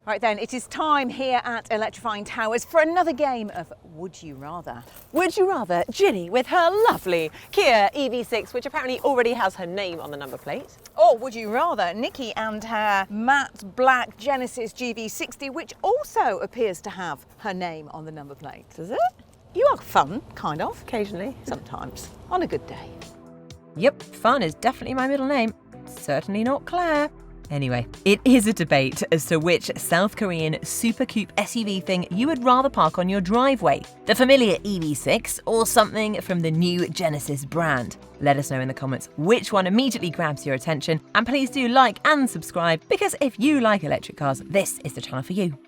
Right then, it is time here at Electrifying Towers for another game of Would You Rather. Would you rather Ginny with her lovely Kia EV6, which apparently already has her name on the number plate? Or would you rather Nicki and her matte black Genesis GV60, which also appears to have her name on the number plate? Does it? You are fun, kind of. Occasionally. Sometimes. On a good day. Yep, fun is definitely my middle name. Certainly not Claire. Anyway, it is a debate as to which South Korean super coupe SUV thing you would rather park on your driveway. The familiar EV6 or something from the new Genesis brand. Let us know in the comments which one immediately grabs your attention, and please do like and subscribe, because if you like electric cars, this is the channel for you.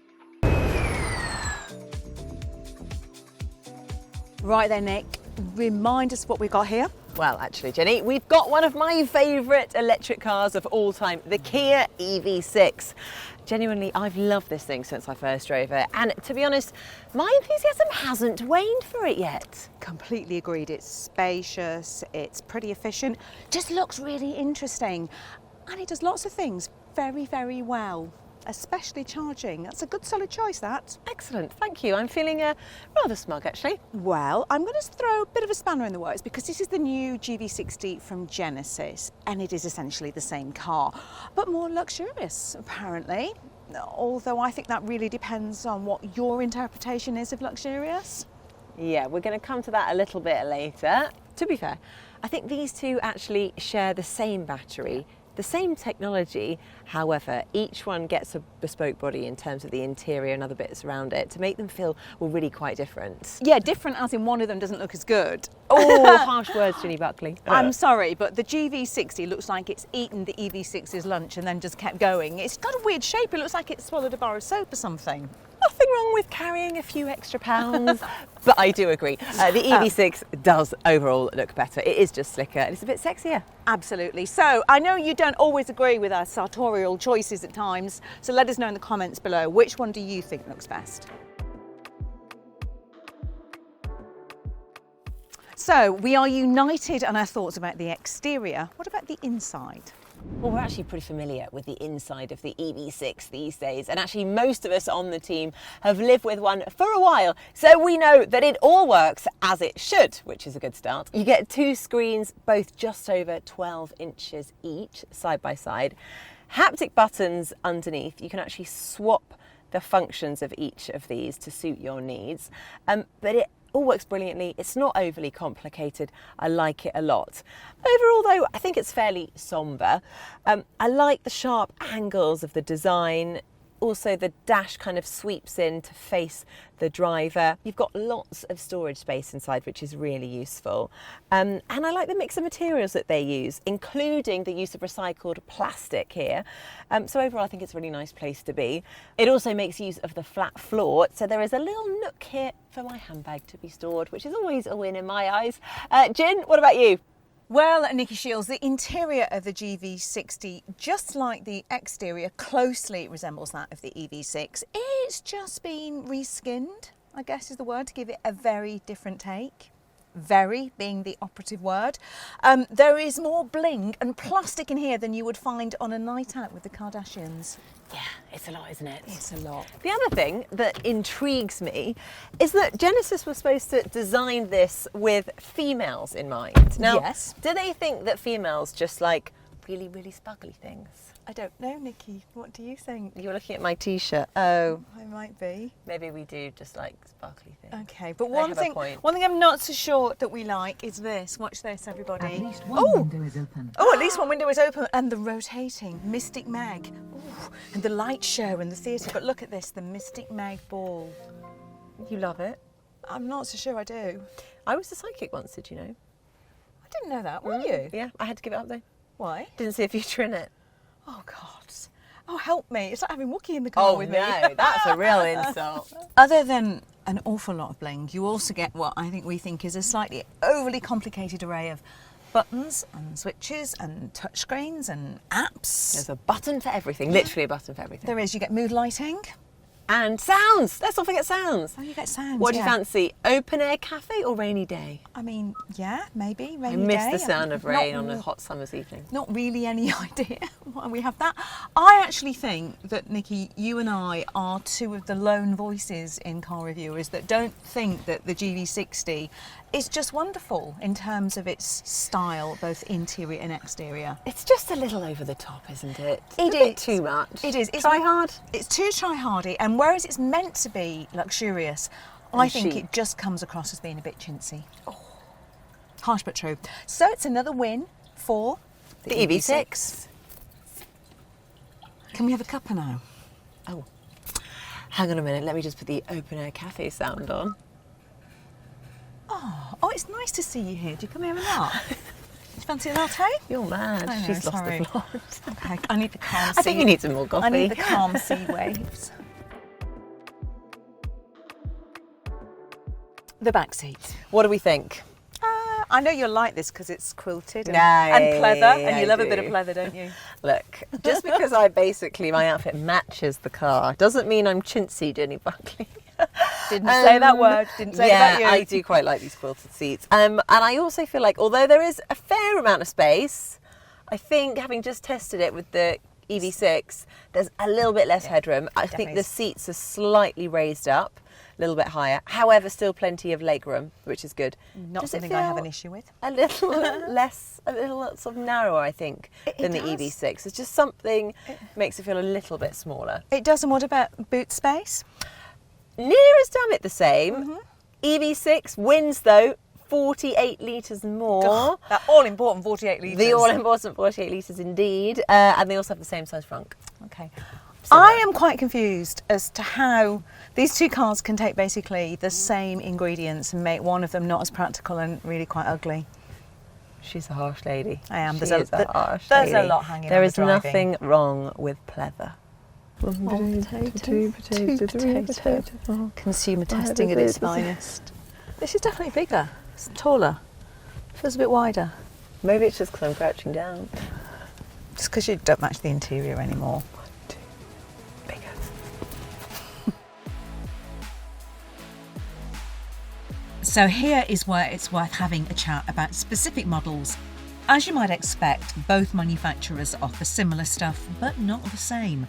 Right then, Nick, remind us what we've got here. Well, actually, Ginny, we've got one of my favourite electric cars of all time, the Kia EV6. Genuinely, I've loved this thing since I first drove it, and to be honest, my enthusiasm hasn't waned for it yet. Completely agreed. It's spacious, it's pretty efficient, just looks really interesting, and it does lots of things very, very well. Especially charging. That's a good solid choice, that. Excellent, thank you. I'm feeling rather smug, actually. Well, I'm going to throw a bit of a spanner in the works because this is the new GV60 from Genesis, and it is essentially the same car, but more luxurious, apparently. Although I think that really depends on what your interpretation is of luxurious. Yeah, we're going to come to that a little bit later. To be fair, I think these two actually share the same battery, the same technology. However, each one gets a bespoke body in terms of the interior and other bits around it to make them feel, well, really quite different. Yeah, different as in one of them doesn't look as good. Oh, harsh words, Ginny Buckley. I'm sorry, but the GV60 looks like it's eaten the EV6's lunch and then just kept going. It's got a weird shape. It looks like it swallowed a bar of soap or something. Nothing wrong with carrying a few extra pounds, but I do agree. The EV6 does overall look better. It is just slicker and it's a bit sexier. Absolutely. So I know you don't always agree with our sartorial choices at times, so let us know in the comments below, which one do you think looks best? So we are united on our thoughts about the exterior. What about the inside? Well, we're actually pretty familiar with the inside of the EV6 these days, and actually most of us on the team have lived with one for a while, so we know that it all works as it should, which is a good start. You get two screens, both just over 12 inches each, side by side. Haptic buttons underneath. You can actually swap the functions of each of these to suit your needs, but it all works brilliantly. It's not overly complicated. I like it a lot. Overall though, I think it's fairly sombre. I like the sharp angles of the design. Also, the dash kind of sweeps in to face the driver. You've got lots of storage space inside, which is really useful. And I like the mix of materials that they use, including the use of recycled plastic here. So overall, I think it's a really nice place to be. It also makes use of the flat floor, so there is a little nook here for my handbag to be stored, which is always a win in my eyes. Gin, what about you? Well, Nikki Shields, the interior of the GV60, just like the exterior, closely resembles that of the EV6. It's just been reskinned, I guess is the word, to give it a very different take. Very being the operative word. There is more bling and plastic in here than you would find on a night out with the Kardashians. Yeah, it's a lot, isn't it? It's a lot. The other thing that intrigues me is that Genesis was supposed to design this with females in mind. Now, yes. Do they think that females just like really, really sparkly things? I don't know, Nikki. What do you think? You're looking at my t-shirt. Oh, I might be. maybe we do just like sparkly things. Okay, but They one have a thing point. I'm not so sure that we like is this. Watch this, everybody. At least one window is open. Oh, at least one window is open, and the rotating Mystic Meg. Ooh, and the light show in the theatre. But look at this, the Mystic Meg ball. You love it. I'm not so sure I do. I was a psychic once, did you know? I didn't know that, were you? Yeah, I had to give it up though. Why? Didn't see a future in it. Oh, God. Oh, help me. It's like having Wookiee in the car with me. no, that's a real insult. Other than an awful lot of bling, you also get what I think we think is a slightly overly complicated array of buttons and switches and touchscreens and apps. There's a button for everything, literally a button for everything. There is. You get mood lighting And sounds! Let's not forget sounds. Oh, you get sounds. What do you yeah. fancy? Open air cafe or rainy day? I mean, yeah, maybe rainy I miss day. the sound of rain on a Not- hot summer's evening. Not really any idea why we have that. I actually think that, Nikki, you and I are two of the lone voices in car reviewers that don't think that the GV60 is just wonderful in terms of its style, both interior and exterior. It's just a little over the top, isn't it? It a bit is. too much. It is. Try hard. It's too try-hardy, and whereas it's meant to be luxurious, I And think chic. it just comes across as being a bit chintzy. Harsh but true. So it's another win for The EV6. Can we have a cuppa now? Oh, hang on a minute. Let me just put the open air cafe sound on. Oh, it's nice to see you here. Do you come here a lot? Do you fancy a latte? You're mad. I know, She's lost sorry. the plot. Okay, I need the calm sea. I think you need some more coffee. I need the calm sea waves. The back seat. What do we think? I know you'll like this because it's quilted and, No, and pleather, and I you love a bit do. of pleather, don't you? Look, just because my outfit matches the car doesn't mean I'm chintzy, Jenny Buckley. Didn't say that word. Didn't say yeah, that you. I do quite like these quilted seats. And I also feel like, although there is a fair amount of space, I think having just tested it with the EV6, there's a little bit less headroom. I think definitely the is. seats are slightly raised up, a little bit higher. However, still plenty of legroom, which is good. Not Does it something I have feel an issue with. a little less, a little sort of narrower, I think, than the does. EV6. It's just something makes it feel a little bit smaller. It does, and what about boot space? Near as damn it the same. EV6 wins though, 48 litres more. That all-important 48 litres. The all-important 48 litres indeed. And they also have the same size frunk. Okay. Similar. I am quite confused as to how these two cars can take basically the same ingredients and make one of them not as practical and really quite ugly. She's a harsh lady. I am. She There's is a harsh there's lady. a lot hanging There on the is driving. nothing wrong with pleather. Consumer testing at its finest. This is definitely bigger. It's taller. Feels a bit wider. Maybe it's just because I'm crouching down. Just because you don't match the interior anymore. Bigger. So here is where it's worth having a chat about specific models. As you might expect, both manufacturers offer similar stuff, but not the same.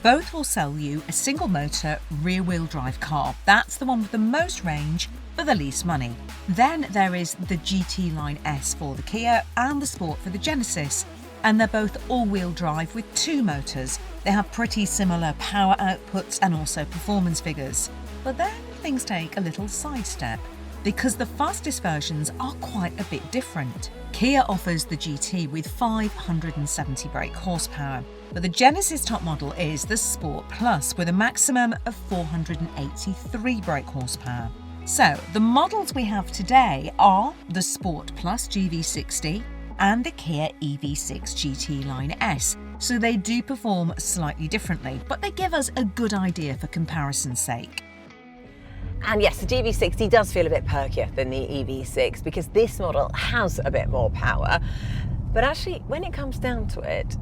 Both will sell you a single motor rear-wheel drive car. That's the one with the most range for the least money. Then there is the GT Line S for the Kia and the Sport for the Genesis. And they're both all-wheel drive with two motors. They have pretty similar power outputs and also performance figures. But then things take a little sidestep, because the fastest versions are quite a bit different. Kia offers the GT with 570 brake horsepower, but the Genesis top model is the Sport Plus with a maximum of 483 brake horsepower. So the models we have today are the Sport Plus GV60 and the Kia EV6 GT Line S. So they do perform slightly differently, but they give us a good idea for comparison's sake. And yes, the GV60 does feel a bit perkier than the EV6 because this model has a bit more power. But actually, when it comes down to it,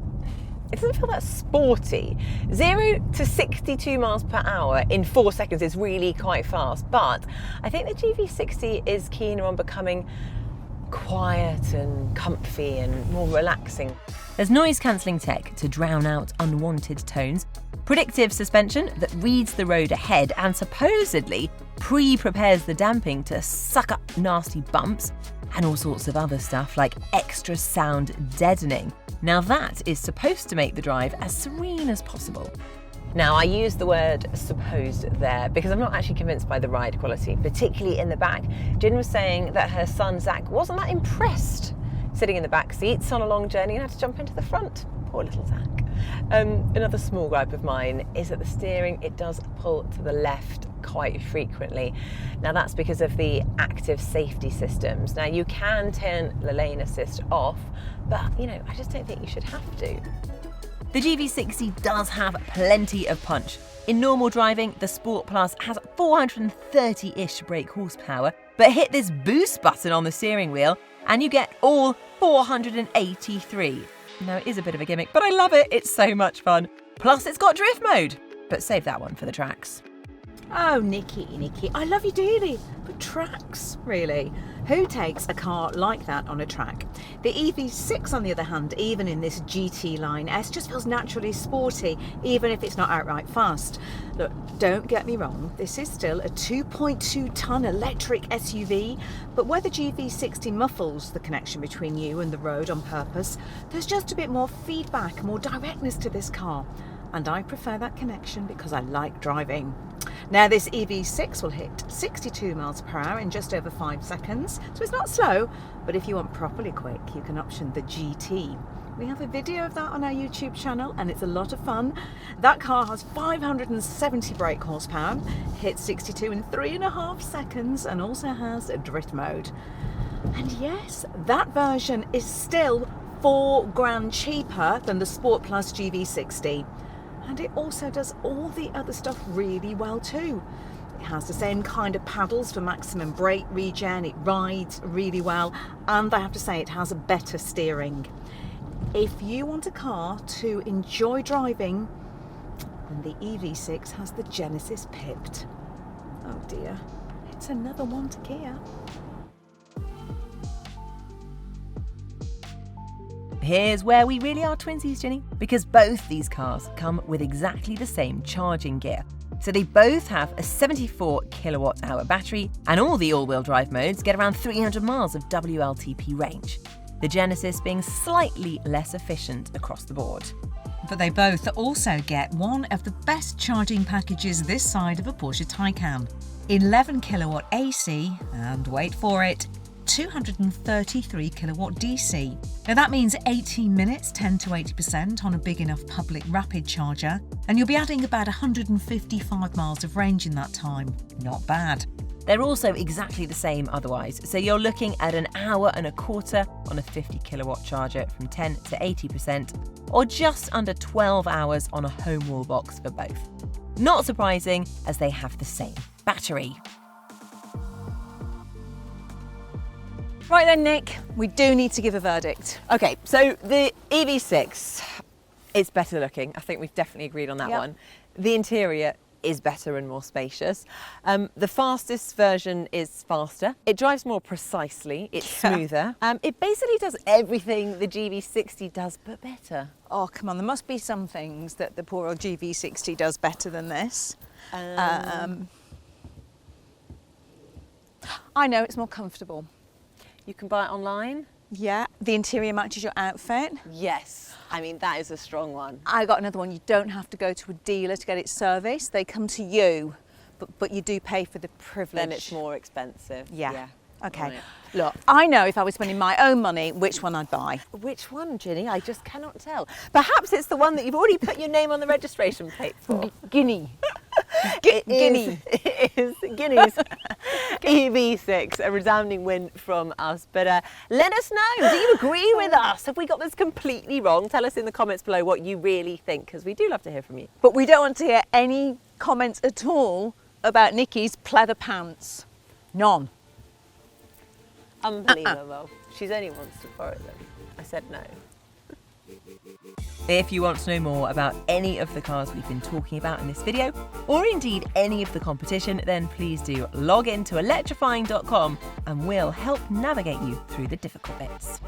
it doesn't feel that sporty. 0 to 62 miles per hour in 4 seconds is really quite fast, but I think the GV60 is keener on becoming quiet and comfy and more relaxing. There's noise-cancelling tech to drown out unwanted tones, predictive suspension that reads the road ahead and supposedly pre-prepares the damping to suck up nasty bumps, and all sorts of other stuff like extra sound deadening. Now that is supposed to make the drive as serene as possible. Now, I use the word supposed there because I'm not actually convinced by the ride quality, particularly in the back. Jen was saying that her son Zach wasn't that impressed sitting in the back seats on a long journey and had to jump into the front. Poor little Zach. Another small gripe of mine is that the steering, it does pull to the left quite frequently. Now that's because of the active safety systems. Now you can turn the lane assist off, but I just don't think you should have to. The GV60 does have plenty of punch. In normal driving, the Sport Plus has 430-ish brake horsepower, but hit this boost button on the steering wheel and you get all 483. Now it is a bit of a gimmick, but I love it, it's so much fun. Plus it's got drift mode. but save that one for the tracks. Oh, Nicki, I love you dearly, but tracks, really? Who takes a car like that on a track? The EV6, on the other hand, even in this GT line S, just feels naturally sporty, even if it's not outright fast. Look, don't get me wrong, this is still a 2.2-tonne electric SUV, but where the GV60 muffles the connection between you and the road on purpose, there's just a bit more feedback, more directness to this car. And I prefer that connection because I like driving. Now this EV6 will hit 62 miles per hour in just over 5 seconds, so it's not slow, but if you want properly quick, you can option the GT. We have a video of that on our YouTube channel and it's a lot of fun. That car has 570 brake horsepower, hits 62 in 3.5 seconds and also has a drift mode. And yes, that version is still £4,000 cheaper than the Sport Plus GV60. And it also does all the other stuff really well too. It has the same kind of paddles for maximum brake regen, it rides really well, and I have to say it has a better steering. If you want a car to enjoy driving, then the EV6 has the Genesis pipped. Oh dear, it's another one to Kia. Here's where we really are twinsies, Ginny, because both these cars come with exactly the same charging gear. So they both have a 74 kilowatt hour battery, and all the all-wheel drive modes get around 300 miles of WLTP range, the Genesis being slightly less efficient across the board. But they both also get one of the best charging packages this side of a Porsche Taycan. 11 kilowatt AC and, wait for it, 233 kilowatt DC. Now that means 18 minutes, 10 to 80% on a big enough public rapid charger, and you'll be adding about 155 miles of range in that time. Not bad. They're also exactly the same otherwise, so you're looking at an hour and a quarter on a 50 kilowatt charger from 10 to 80%, or just under 12 hours on a home wall box for both. Not surprising, as they have the same battery. Right then, Nick, we do need to give a verdict. Okay, so the EV6 is better looking. I think we've definitely agreed on that Yep. one. The interior is better and more spacious. The fastest version is faster. It drives more precisely. It's smoother. It basically does everything the GV60 does, but better. Oh, come on, there must be some things that the poor old GV60 does better than this. I know, it's more comfortable. You can buy it online. Yeah, the interior matches your outfit. Yes, I mean, that is a strong one. I got another one. You don't have to go to a dealer to get it serviced. They come to you, but you do pay for the privilege. Then it's more expensive. Yeah. Okay. Right. Look, I know if I was spending my own money, which one I'd buy. Which one, Ginny? I just cannot tell. Perhaps it's the one that you've already put your name on the registration plate for. Ginny. Ginny. It is Ginny's EV6, a resounding win from us. But let us know, do you agree with us? Have we got this completely wrong? Tell us in the comments below what you really think, because we do love to hear from you. But we don't want to hear any comments at all about Nicki's pleather pants. None. Unbelievable. She's only wants to borrow them. I said no. If you want to know more about any of the cars we've been talking about in this video, or indeed any of the competition, then please do log in to electrifying.com and we'll help navigate you through the difficult bits.